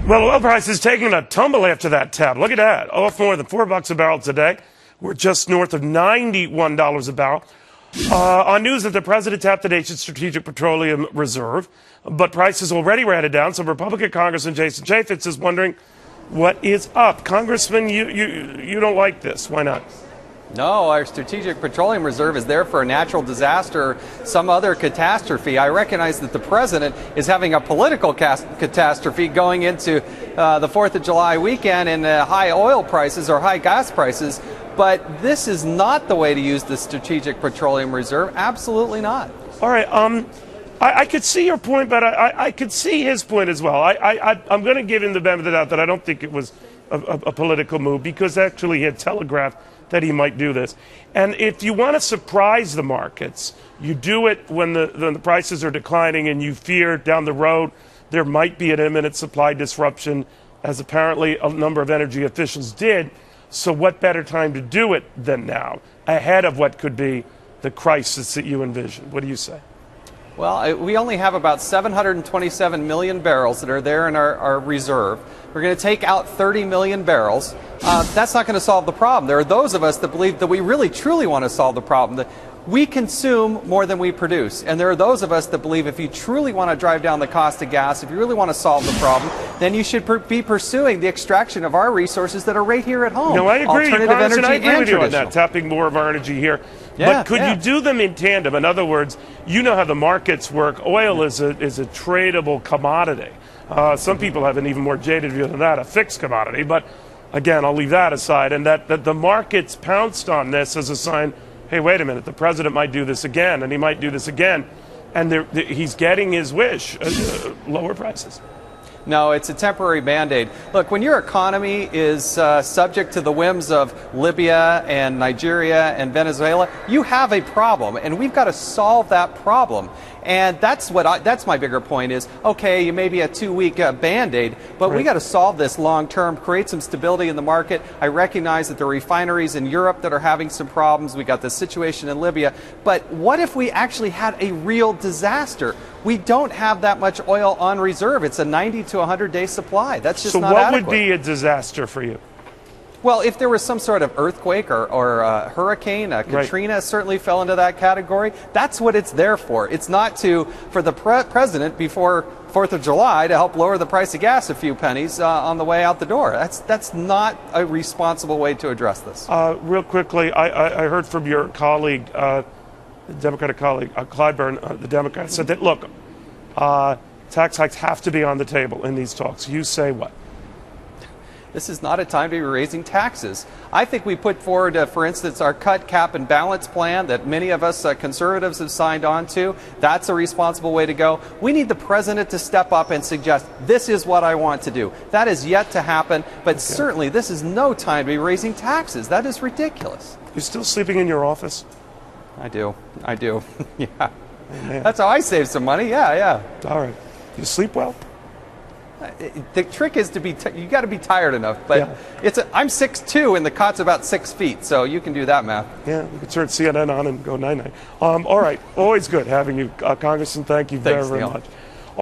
Well, oil prices taking a tumble after that tab. Look at that. Off more than $4 a barrel today. We're just north of $91 a barrel. On news that the president tapped the nation's strategic petroleum reserve, but prices already were headed down. So Republican Congressman Jason Chaffetz is wondering what is up. Congressman, you don't like this. Why not? No, our strategic petroleum reserve is there for a natural disaster, some other catastrophe. I recognize that the president is having a political catastrophe going into the 4th of July weekend and high oil prices or high gas prices. But this is not the way to use the strategic petroleum reserve. Absolutely not. All right. I could see your point, but I could see his point as well. I'm going to give him the benefit of the doubt that I don't think it was a political move, because actually he had telegraphed that he might do this. And if you want to surprise the markets, you do it when the prices are declining and you fear down the road there might be an imminent supply disruption, as apparently a number of energy officials did. So what better time to do it than now, ahead of what could be the crisis that you envision? What do you say? Well, we only have about 727 million barrels that are there in our reserve. We're going to take out 30 million barrels. That's not going to solve the problem. There are those of us that believe that we really truly want to solve the problem, that we consume more than we produce. And there are those of us that believe if you truly want to drive down the cost of gas, if you really want to solve the problem, then you should be pursuing the extraction of our resources that are right here at home. No, I agree. Alternative energy I agree and with you on traditional. that, tapping more of our energy here. Yeah, but could you do them in tandem? In other words, you know how the markets work. Oil is a tradable commodity. Some people have an even more jaded view than that, a fixed commodity. But again, I'll leave that aside. And that the markets pounced on this as a sign, hey, wait a minute, the president might do this again, and he might do this again. And he's getting his wish, lower prices. No, it's a temporary Band-Aid. Look, when your economy is subject to the whims of Libya and Nigeria and Venezuela, you have a problem, and we've got to solve that problem. And that's my bigger point is, okay, you may be a 2-week Band-Aid, but we got to solve this long term, create some stability in the market. I recognize that there are refineries in Europe that are having some problems. We got the situation in Libya. But what if we actually had a real disaster? We don't have that much oil on reserve. It's a 90 to 100-day supply. That's just not adequate. So what would be a disaster for you? Well, if there was some sort of earthquake or hurricane, Katrina certainly fell into that category. That's what it's there for. It's not for the president before 4th of July to help lower the price of gas a few pennies on the way out the door. That's not a responsible way to address this. Real quickly, I heard from your colleague, Democratic colleague, Clyburn, the Democrat, said that, look, tax hikes have to be on the table in these talks. You say what? This is not a time to be raising taxes. I think we put forward, for instance, our cut, cap, and balance plan that many of us conservatives have signed on to. That's a responsible way to go. We need the president to step up and suggest, this is what I want to do. That is yet to happen, but certainly this is no time to be raising taxes. That is ridiculous. You're still sleeping in your office? I do. Yeah. Oh, that's how I save some money. Yeah. All right. You sleep well? The trick is you got to be tired enough. But I'm 6'2", and the cot's about 6 feet, so you can do that math. Yeah, you can turn CNN on and go night-night. All right, always good having you, Congressman. Thank you very much.